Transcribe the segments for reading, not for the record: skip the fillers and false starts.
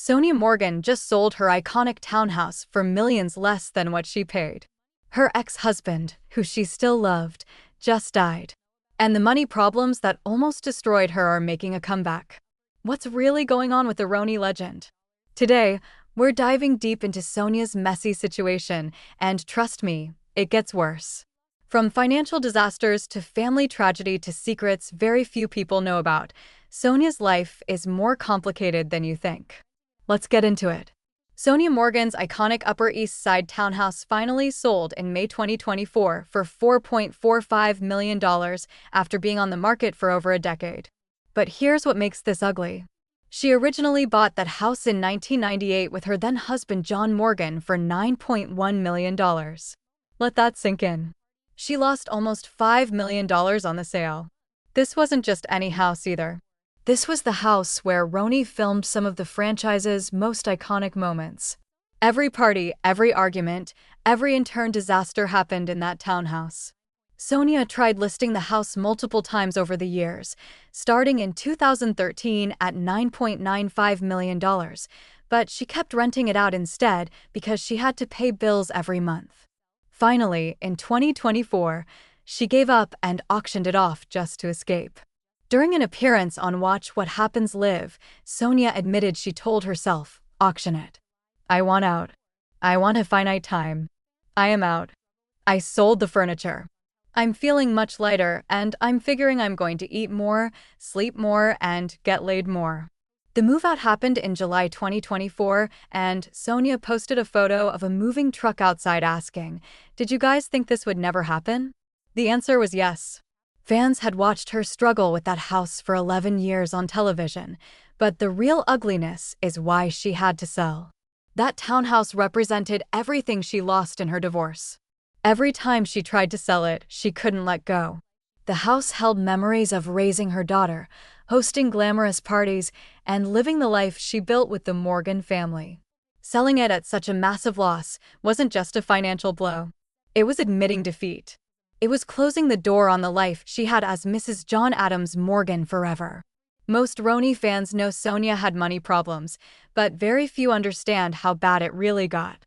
Sonja Morgan just sold her iconic townhouse for millions less than what she paid. Her ex-husband, who she still loved, just died. And the money problems that almost destroyed her are making a comeback. What's really going on with the Roni legend? Today, we're diving deep into Sonja's messy situation, and trust me, it gets worse. From financial disasters to family tragedy to secrets very few people know about, Sonja's life is more complicated than you think. Let's get into it. Sonja Morgan's iconic Upper East Side townhouse finally sold in May 2024 for $4.45 million after being on the market for over a decade. But here's what makes this ugly. She originally bought that house in 1998 with her then-husband John Morgan for $9.1 million. Let that sink in. She lost almost $5 million on the sale. This wasn't just any house either. This was the house where Roni filmed some of the franchise's most iconic moments. Every party, every argument, every in-turn disaster happened in that townhouse. Sonja tried listing the house multiple times over the years, starting in 2013 at $9.95 million, but she kept renting it out instead because she had to pay bills every month. Finally, in 2024, she gave up and auctioned it off just to escape. During an appearance on Watch What Happens Live, Sonja admitted she told herself, "Auction it. I want out. I want a finite time. I am out. I sold the furniture. I'm feeling much lighter, and I'm figuring I'm going to eat more, sleep more, and get laid more." The move-out happened in July 2024, and Sonja posted a photo of a moving truck outside asking, "Did you guys think this would never happen?" The answer was yes. Fans had watched her struggle with that house for 11 years on television, but the real ugliness is why she had to sell. That townhouse represented everything she lost in her divorce. Every time she tried to sell it, she couldn't let go. The house held memories of raising her daughter, hosting glamorous parties, and living the life she built with the Morgan family. Selling it at such a massive loss wasn't just a financial blow. It was admitting defeat. It was closing the door on the life she had as Mrs. John Adams Morgan forever. Most Roni fans know Sonja had money problems, but very few understand how bad it really got.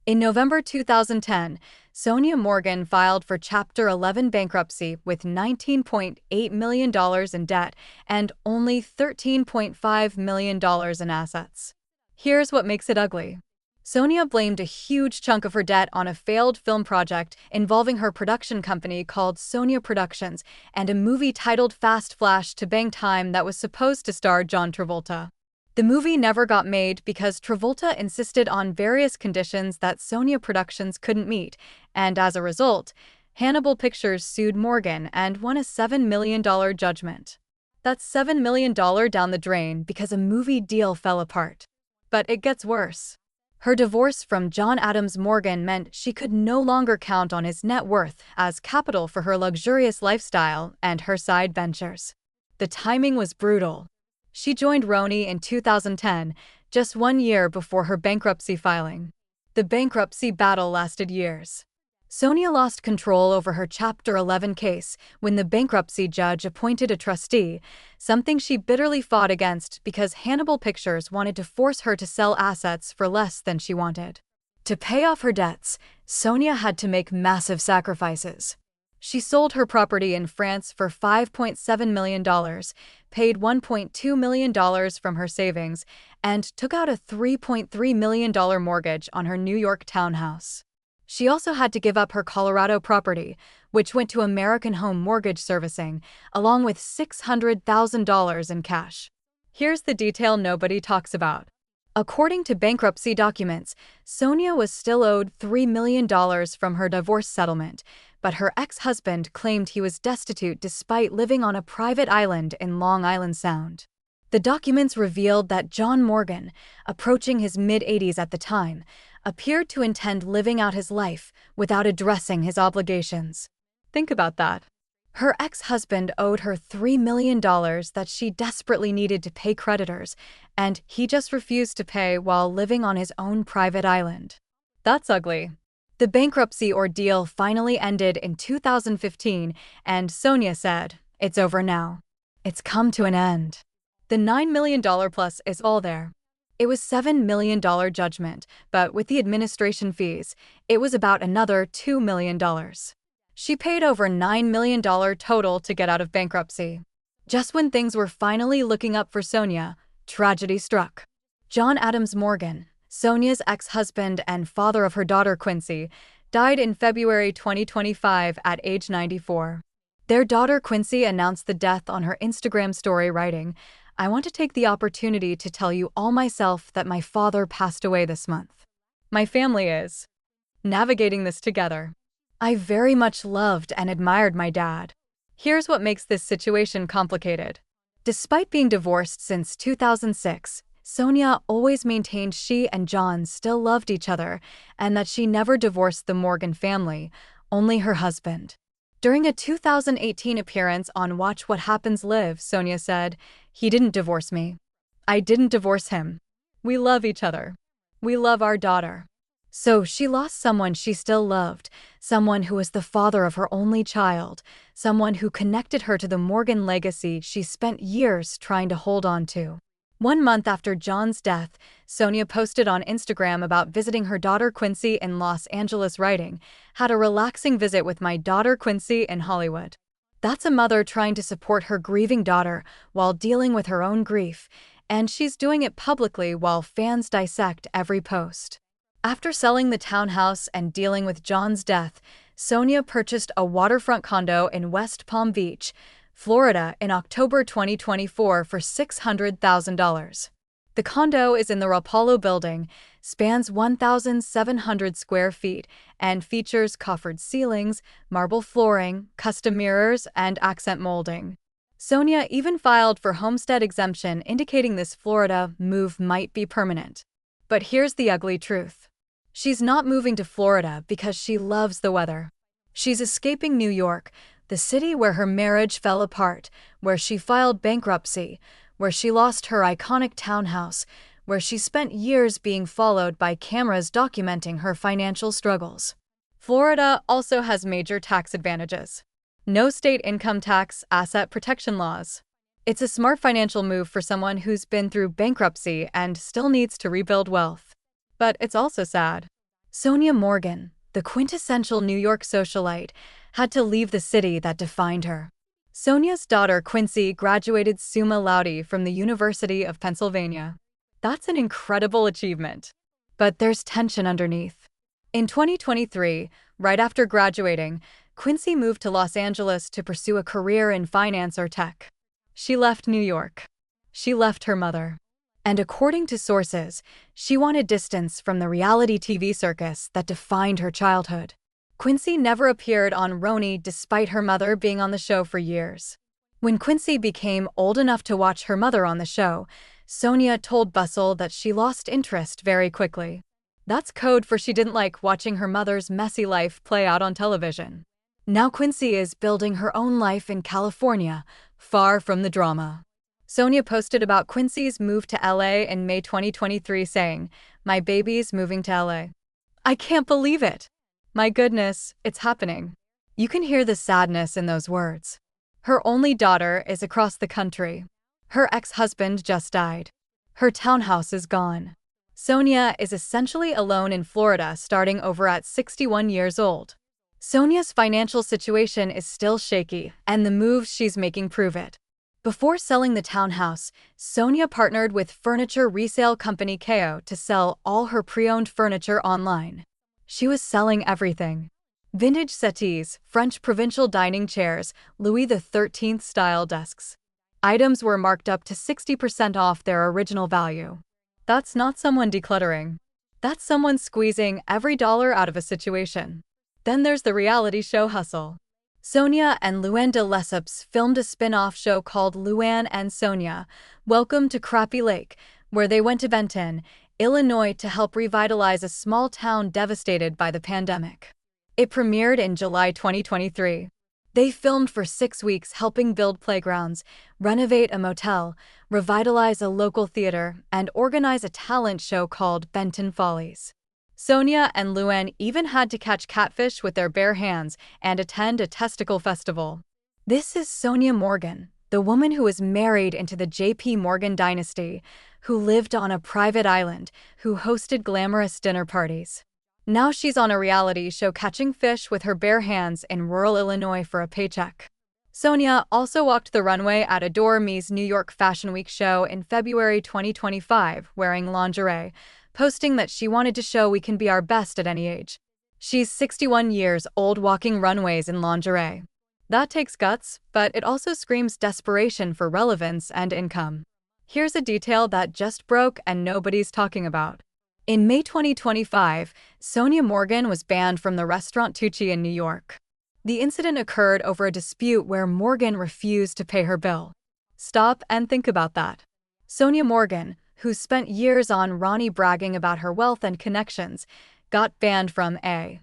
In November 2010, Sonja Morgan filed for Chapter 11 bankruptcy with $19.8 million in debt and only $13.5 million in assets. Here's what makes it ugly. Sonja blamed a huge chunk of her debt on a failed film project involving her production company called Sonja Productions and a movie titled Fast Flash to Bang Time that was supposed to star John Travolta. The movie never got made because Travolta insisted on various conditions that Sonja Productions couldn't meet, and as a result, Hannibal Pictures sued Morgan and won a $7 million judgment. That's $7 million down the drain because a movie deal fell apart. But it gets worse. Her divorce from John Adams Morgan meant she could no longer count on his net worth as capital for her luxurious lifestyle and her side ventures. The timing was brutal. She joined Roni in 2010, just 1 year before her bankruptcy filing. The bankruptcy battle lasted years. Sonja lost control over her Chapter 11 case when the bankruptcy judge appointed a trustee, something she bitterly fought against because Hannibal Pictures wanted to force her to sell assets for less than she wanted. To pay off her debts, Sonja had to make massive sacrifices. She sold her property in France for $5.7 million, paid $1.2 million from her savings, and took out a $3.3 million mortgage on her New York townhouse. She also had to give up her Colorado property, which went to American Home Mortgage Servicing, along with $600,000 in cash. Here's the detail nobody talks about. According to bankruptcy documents, Sonja was still owed $3 million from her divorce settlement, but her ex-husband claimed he was destitute despite living on a private island in Long Island Sound. The documents revealed that John Morgan, approaching his mid-80s at the time, appeared to intend living out his life without addressing his obligations. Think about that. Her ex-husband owed her $3 million that she desperately needed to pay creditors, and he just refused to pay while living on his own private island. That's ugly. The bankruptcy ordeal finally ended in 2015, and Sonja said, "It's over now. It's come to an end." The $9 million plus is all there. It was $7 million judgment, but with the administration fees, it was about another $2 million. She paid over $9 million total to get out of bankruptcy. Just when things were finally looking up for Sonja, tragedy struck. John Adams Morgan, Sonja's ex-husband and father of her daughter Quincy, died in February 2025 at age 94. Their daughter Quincy announced the death on her Instagram story, writing, "I want to take the opportunity to tell you all myself that my father passed away this month. My family is navigating this together. I very much loved and admired my dad." Here's what makes this situation complicated. Despite being divorced since 2006, Sonja always maintained she and John still loved each other and that she never divorced the Morgan family, only her husband. During a 2018 appearance on Watch What Happens Live, Sonja said, "He didn't divorce me. I didn't divorce him. We love each other. We love our daughter." So she lost someone she still loved, someone who was the father of her only child, someone who connected her to the Morgan legacy she spent years trying to hold on to. 1 month after John's death, Sonja posted on Instagram about visiting her daughter Quincy in Los Angeles, writing, "Had a relaxing visit with my daughter Quincy in Hollywood." That's a mother trying to support her grieving daughter while dealing with her own grief, and she's doing it publicly while fans dissect every post. After selling the townhouse and dealing with John's death, Sonja purchased a waterfront condo in West Palm Beach, Florida in October 2024 for $600,000. The condo is in the Rapallo building, spans 1,700 square feet, and features coffered ceilings, marble flooring, custom mirrors, and accent molding. Sonja even filed for homestead exemption, indicating this Florida move might be permanent. But here's the ugly truth. She's not moving to Florida because she loves the weather. She's escaping New York, the city where her marriage fell apart, where she filed bankruptcy, where she lost her iconic townhouse, where she spent years being followed by cameras documenting her financial struggles. Florida also has major tax advantages. No state income tax, asset protection laws. It's a smart financial move for someone who's been through bankruptcy and still needs to rebuild wealth. But it's also sad. Sonja Morgan, the quintessential New York socialite, had to leave the city that defined her. Sonja's daughter Quincy graduated summa laude from the University of Pennsylvania. That's an incredible achievement. But there's tension underneath. In 2023, right after graduating, Quincy moved to Los Angeles to pursue a career in finance or tech. She left New York. She left her mother. And according to sources, she wanted distance from the reality TV circus that defined her childhood. Quincy never appeared on Roni despite her mother being on the show for years. When Quincy became old enough to watch her mother on the show, Sonja told Bustle that she lost interest very quickly. That's code for she didn't like watching her mother's messy life play out on television. Now Quincy is building her own life in California, far from the drama. Sonja posted about Quincy's move to LA in May 2023 saying, "My baby's moving to LA. I can't believe it. My goodness, it's happening." You can hear the sadness in those words. Her only daughter is across the country. Her ex-husband just died. Her townhouse is gone. Sonja is essentially alone in Florida, starting over at 61 years old. Sonja's financial situation is still shaky, and the moves she's making prove it. Before selling the townhouse, Sonja partnered with furniture resale company KO to sell all her pre-owned furniture online. She was selling everything. Vintage settees, French provincial dining chairs, Louis XIII style desks. Items were marked up to 60% off their original value. That's not someone decluttering. That's someone squeezing every dollar out of a situation. Then there's the reality show hustle. Sonja and Luann de Lesseps filmed a spin-off show called Luann and Sonja, Welcome to Crappie Lake, where they went to Benton, Illinois to help revitalize a small town devastated by the pandemic. It premiered in July 2023. They filmed for 6 weeks, helping build playgrounds, renovate a motel, revitalize a local theater, and organize a talent show called Benton Follies. Sonja and Luann even had to catch catfish with their bare hands and attend a testicle festival. This is Sonja Morgan, the woman who was married into the J.P. Morgan dynasty, who lived on a private island, who hosted glamorous dinner parties. Now she's on a reality show catching fish with her bare hands in rural Illinois for a paycheck. Sonja also walked the runway at Adore Me's New York Fashion Week show in February 2025 wearing lingerie, posting that she wanted to show we can be our best at any age. She's 61 years old walking runways in lingerie. That takes guts, but it also screams desperation for relevance and income. Here's a detail that just broke and nobody's talking about. In May 2025, Sonja Morgan was banned from the restaurant Tucci in New York. The incident occurred over a dispute where Morgan refused to pay her bill. Stop and think about that. Sonja Morgan, who spent years on Ronnie bragging about her wealth and connections, got banned from a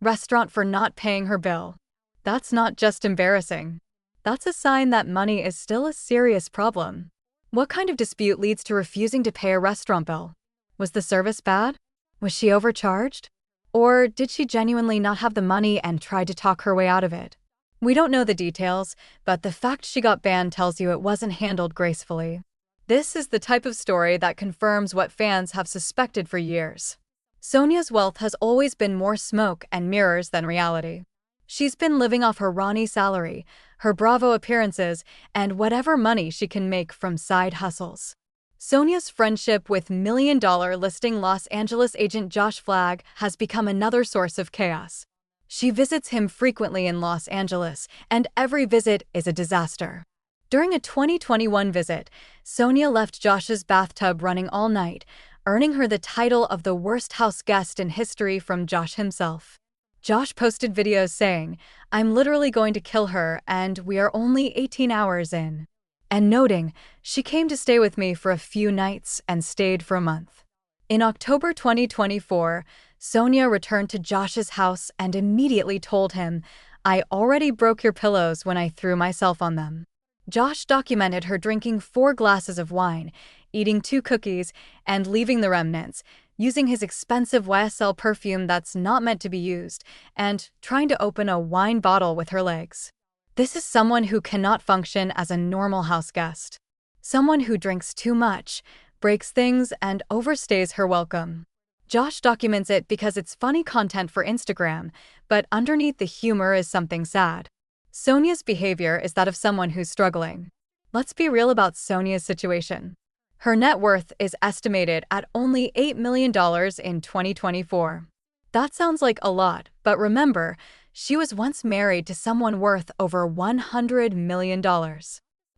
restaurant for not paying her bill. That's not just embarrassing. That's a sign that money is still a serious problem. What kind of dispute leads to refusing to pay a restaurant bill? Was the service bad? Was she overcharged? Or did she genuinely not have the money and tried to talk her way out of it? We don't know the details, but the fact she got banned tells you it wasn't handled gracefully. This is the type of story that confirms what fans have suspected for years. Sonja's wealth has always been more smoke and mirrors than reality. She's been living off her Ronnie salary, her Bravo appearances, and whatever money she can make from side hustles. Sonja's friendship with million-dollar listing Los Angeles agent Josh Flagg has become another source of chaos. She visits him frequently in Los Angeles, and every visit is a disaster. During a 2021 visit, Sonja left Josh's bathtub running all night, earning her the title of the worst house guest in history from Josh himself. Josh posted videos saying, "I'm literally going to kill her, and we are only 18 hours in." And noting, "She came to stay with me for a few nights and stayed for a month." In October 2024, Sonja returned to Josh's house and immediately told him, "I already broke your pillows when I threw myself on them." Josh documented her drinking 4 glasses of wine, eating 2 cookies, and leaving the remnants, using his expensive YSL perfume that's not meant to be used, and trying to open a wine bottle with her legs. This is someone who cannot function as a normal house guest. Someone who drinks too much, breaks things, and overstays her welcome. Josh documents it because it's funny content for Instagram, but underneath the humor is something sad. Sonja's behavior is that of someone who's struggling. Let's be real about Sonja's situation. Her net worth is estimated at only $8 million in 2024. That sounds like a lot, but remember, she was once married to someone worth over $100 million.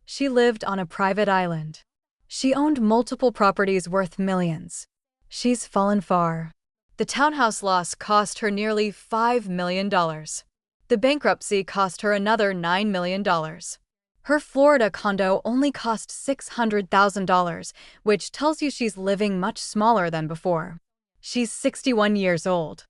She lived on a private island. She owned multiple properties worth millions. She's fallen far. The townhouse loss cost her nearly $5 million. The bankruptcy cost her another $9 million. Her Florida condo only cost $600,000, which tells you she's living much smaller than before. She's 61 years old.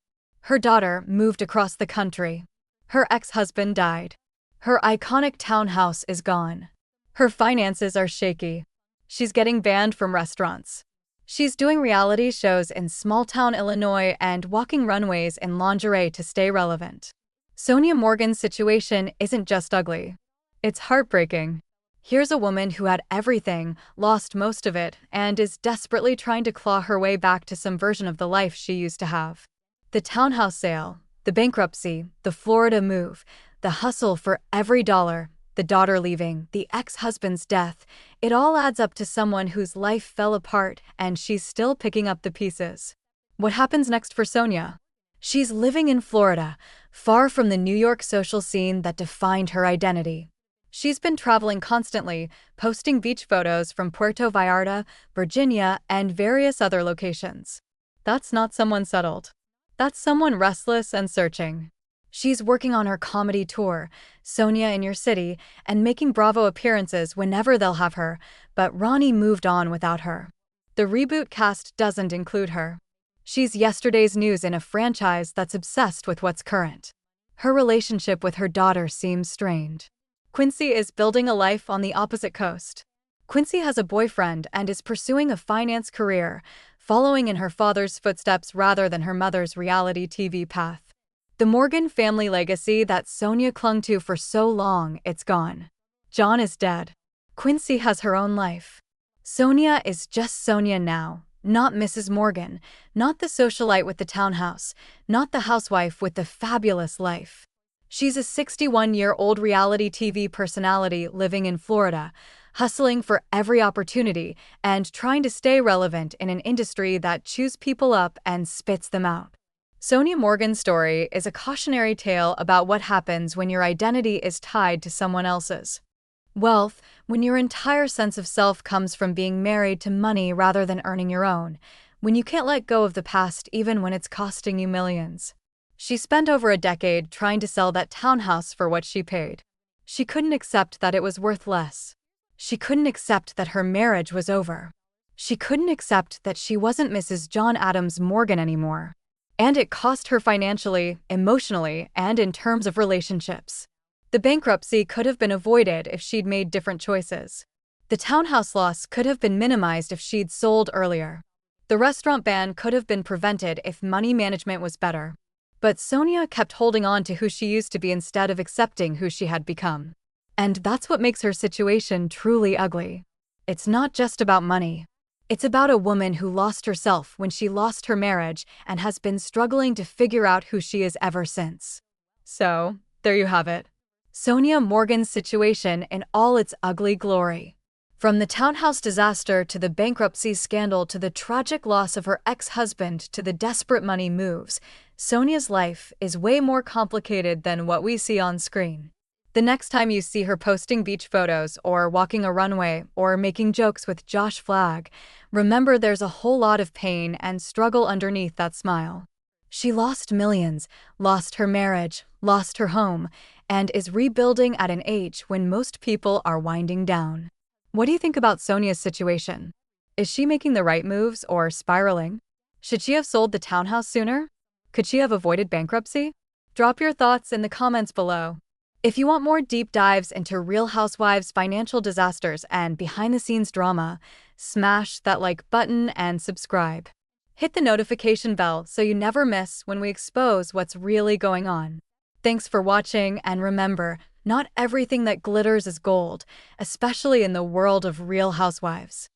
Her daughter moved across the country. Her ex-husband died. Her iconic townhouse is gone. Her finances are shaky. She's getting banned from restaurants. She's doing reality shows in small-town Illinois and walking runways in lingerie to stay relevant. Sonja Morgan's situation isn't just ugly. It's heartbreaking. Here's a woman who had everything, lost most of it, and is desperately trying to claw her way back to some version of the life she used to have. The townhouse sale, the bankruptcy, the Florida move, the hustle for every dollar, the daughter leaving, the ex-husband's death, it all adds up to someone whose life fell apart and she's still picking up the pieces. What happens next for Sonja? She's living in Florida, far from the New York social scene that defined her identity. She's been traveling constantly, posting beach photos from Puerto Vallarta, Virginia, and various other locations. That's not someone settled. That's someone restless and searching. She's working on her comedy tour, Sonja in Your City, and making Bravo appearances whenever they'll have her, but Ronnie moved on without her. The reboot cast doesn't include her. She's yesterday's news in a franchise that's obsessed with what's current. Her relationship with her daughter seems strained. Quincy is building a life on the opposite coast. Quincy has a boyfriend and is pursuing a finance career, following in her father's footsteps rather than her mother's reality TV path. The Morgan family legacy that Sonja clung to for so long, it's gone. John is dead. Quincy has her own life. Sonja is just Sonja now, not Mrs. Morgan, not the socialite with the townhouse, not the housewife with the fabulous life. She's a 61-year-old reality TV personality living in Florida, hustling for every opportunity and trying to stay relevant in an industry that chews people up and spits them out. Sonja Morgan's story is a cautionary tale about what happens when your identity is tied to someone else's. Wealth, when your entire sense of self comes from being married to money rather than earning your own, when you can't let go of the past even when it's costing you millions. She spent over a decade trying to sell that townhouse for what she paid. She couldn't accept that it was worth less. She couldn't accept that her marriage was over. She couldn't accept that she wasn't Mrs. John Adams Morgan anymore. And it cost her financially, emotionally, and in terms of relationships. The bankruptcy could have been avoided if she'd made different choices. The townhouse loss could have been minimized if she'd sold earlier. The restaurant ban could have been prevented if money management was better. But Sonja kept holding on to who she used to be instead of accepting who she had become. And that's what makes her situation truly ugly. It's not just about money. It's about a woman who lost herself when she lost her marriage and has been struggling to figure out who she is ever since. So, there you have it. Sonja Morgan's situation in all its ugly glory. From the townhouse disaster to the bankruptcy scandal to the tragic loss of her ex-husband to the desperate money moves, Sonja's life is way more complicated than what we see on screen. The next time you see her posting beach photos or walking a runway or making jokes with Josh Flagg, remember there's a whole lot of pain and struggle underneath that smile. She lost millions, lost her marriage, lost her home, and is rebuilding at an age when most people are winding down. What do you think about Sonja's situation? Is she making the right moves or spiraling? Should she have sold the townhouse sooner? Could she have avoided bankruptcy? Drop your thoughts in the comments below. If you want more deep dives into Real Housewives financial disasters and behind-the-scenes drama, smash that like button and subscribe. Hit the notification bell so you never miss when we expose what's really going on. Thanks for watching, and remember, not everything that glitters is gold, especially in the world of Real Housewives.